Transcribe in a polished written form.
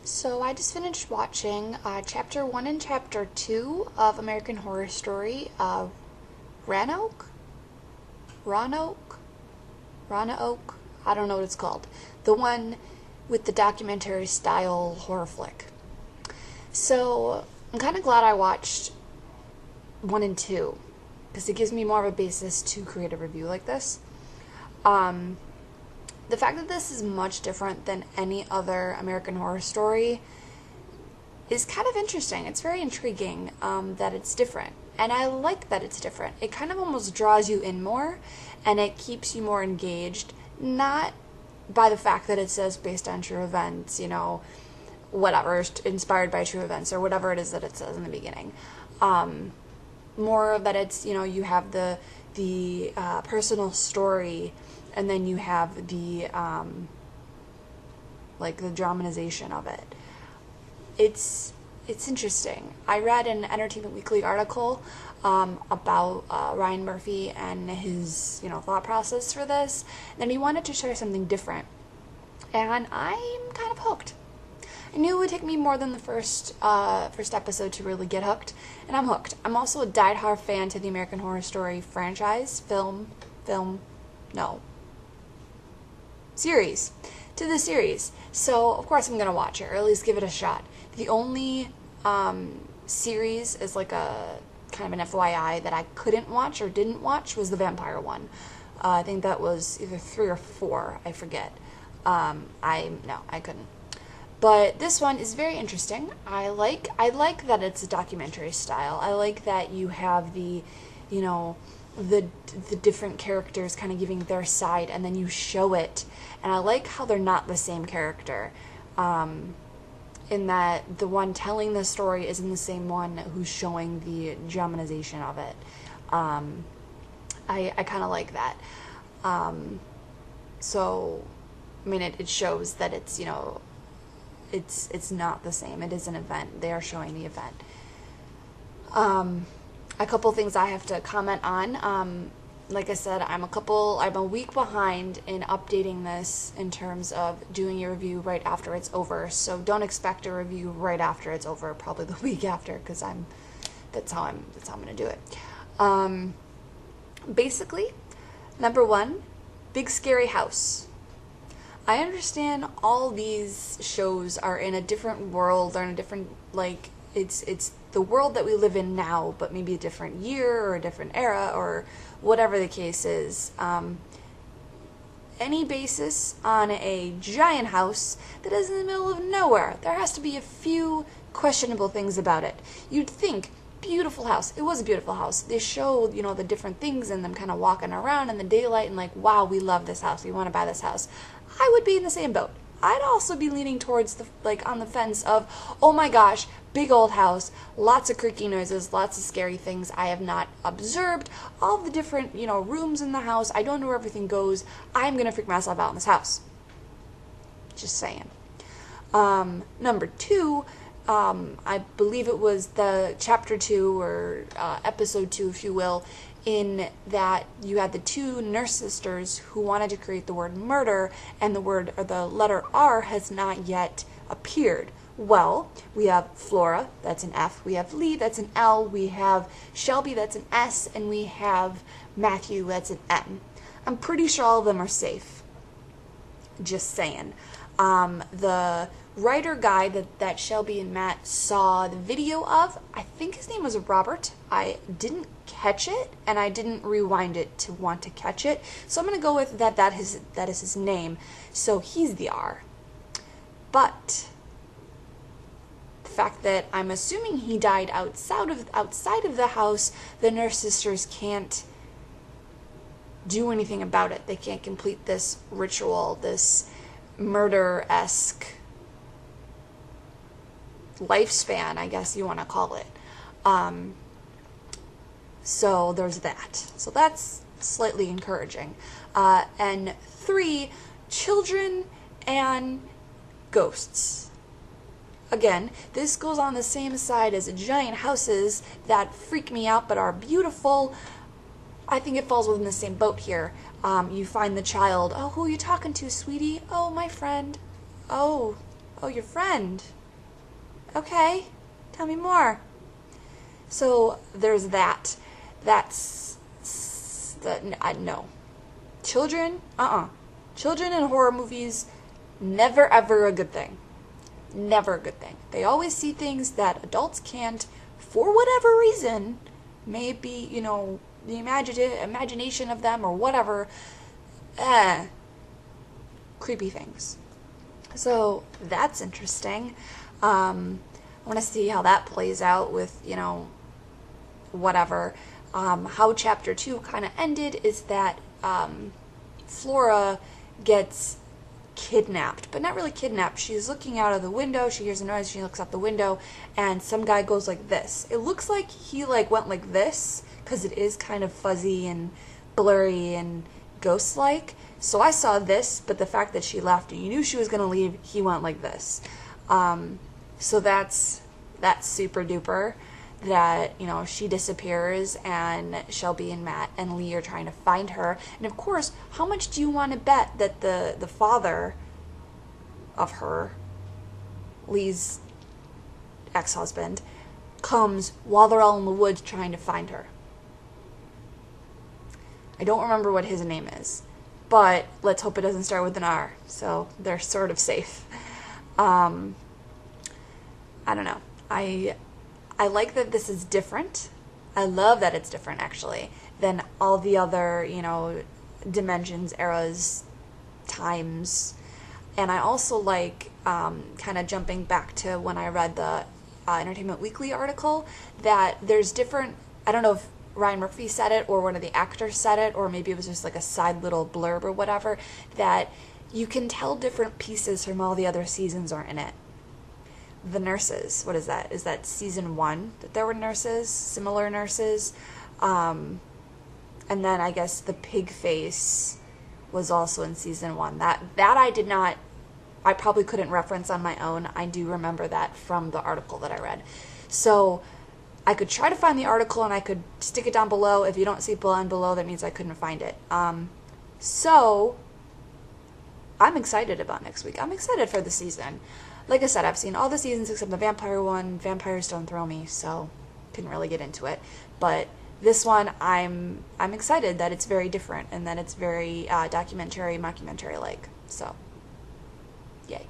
So I just finished watching Chapter 1 and Chapter 2 of American Horror Story, Roanoke? Roanoke? Roanoke? I don't know what it's called. The one with the documentary style horror flick. So I'm kind of glad I watched 1 and 2 because it gives me more of a basis to create a review like this. The fact that this is much different than any other American Horror Story is kind of interesting. It's very intriguing that it's different. And I like that it's different. It kind of almost draws you in more, and it keeps you more engaged, not by the fact that it says based on true events, whatever, inspired by true events, or whatever it is that it says in the beginning. More that it's, you have the personal story, and then you have the the dramatization of it. It's interesting. I read an Entertainment Weekly article about Ryan Murphy and his thought process for this, and he wanted to share something different, and I'm kind of hooked. I knew it would take me more than the first episode to really get hooked, and I'm hooked. I'm also a diehard fan to the American Horror Story franchise, series, to the series. So, of course, I'm going to watch it, or at least give it a shot. The only series is like a kind of an FYI that I couldn't watch or didn't watch was the vampire one. I think that was either 3 or 4, I forget. I couldn't. But this one is very interesting. I like that it's a documentary style. I like that you have the different characters kind of giving their side, and then you show it. And I like how they're not the same character, in that the one telling the story isn't the same one who's showing the dramatization of it. I kind of like that. So, I mean, it shows that it's, it's not the same. It is an event. They are showing the event. A couple things I have to comment on. Like I said, I'm a week behind in updating this in terms of doing a review right after it's over. So don't expect a review right after it's over, probably the week after, because that's how I'm going to do it. Basically, number 1, big scary house. I understand all these shows are in a different world, or in a different, it's the world that we live in now, but maybe a different year or a different era or whatever the case is. Any basis on a giant house that is in the middle of nowhere, there has to be a few questionable things about it. You'd think, beautiful house. It was a beautiful house. They showed, the different things and them kind of walking around in the daylight and wow, we love this house. We want to buy this house. I would be in the same boat. I'd also be leaning towards on the fence of, oh my gosh, big old house, lots of creaky noises, lots of scary things I have not observed, all the different, rooms in the house. I don't know where everything goes. I'm going to freak myself out in this house. Just saying. Number 2, I believe it was the chapter 2 or episode 2, if you will, in that you had the 2 nurse sisters who wanted to create the word murder, and the letter R has not yet appeared. Well, we have Flora, that's an F, we have Lee, that's an L, we have Shelby, that's an S, and we have Matthew, that's an M. I'm pretty sure all of them are safe. Just saying. The writer guy that Shelby and Matt saw the video of, I think his name was Robert. I didn't catch it, and I didn't rewind it to want to catch it, so I'm going to go with that is his name. So he's the R. But the fact that I'm assuming he died outside of the house, the nurse sisters can't do anything about it. They can't complete this ritual, this murder-esque lifespan, I guess you want to call it. So there's that. So that's slightly encouraging. And 3, children and ghosts. Again, this goes on the same side as giant houses that freak me out but are beautiful. I think it falls within the same boat here. You find the child. Oh, who are you talking to, sweetie? Oh, my friend. Oh, your friend. Okay, tell me more. So there's that. That's no. Children, Children in horror movies, never ever a good thing. Never a good thing. They always see things that adults can't, for whatever reason. Maybe, the imagination of them or whatever. Creepy things. So that's interesting. I want to see how that plays out with, whatever. How chapter 2 kind of ended is that Flora gets kidnapped, but not really kidnapped. She's looking out of the window. She hears a noise. She looks out the window, and some guy goes like this. It looks like he went like this because it is kind of fuzzy and blurry and ghost-like. So I saw this, but the fact that she left and you knew she was going to leave, he went like this. So that's super duper. That, she disappears and Shelby and Matt and Lee are trying to find her. And of course, how much do you want to bet that the father of her, Lee's ex-husband, comes while they're all in the woods trying to find her? I don't remember what his name is, but let's hope it doesn't start with an R, so they're sort of safe. I don't know. I like that this is different. I love that it's different, actually, than all the other, dimensions, eras, times. And I also like, kind of jumping back to when I read the Entertainment Weekly article, that there's different, I don't know if Ryan Murphy said it or one of the actors said it, or maybe it was just like a side little blurb or whatever, that you can tell different pieces from all the other seasons are in it. The nurses, what is that? Is that season 1 that there were nurses, similar nurses? And then I guess the pig face was also in season 1. That I probably couldn't reference on my own. I do remember that from the article that I read. So I could try to find the article and I could stick it down below. If you don't see below, that means I couldn't find it. So I'm excited about next week. I'm excited for the season. Like I said, I've seen all the seasons except the vampire one. Vampires don't throw me, so couldn't really get into it. But this one, I'm excited that it's very different and that it's very documentary, mockumentary-like. So, yay.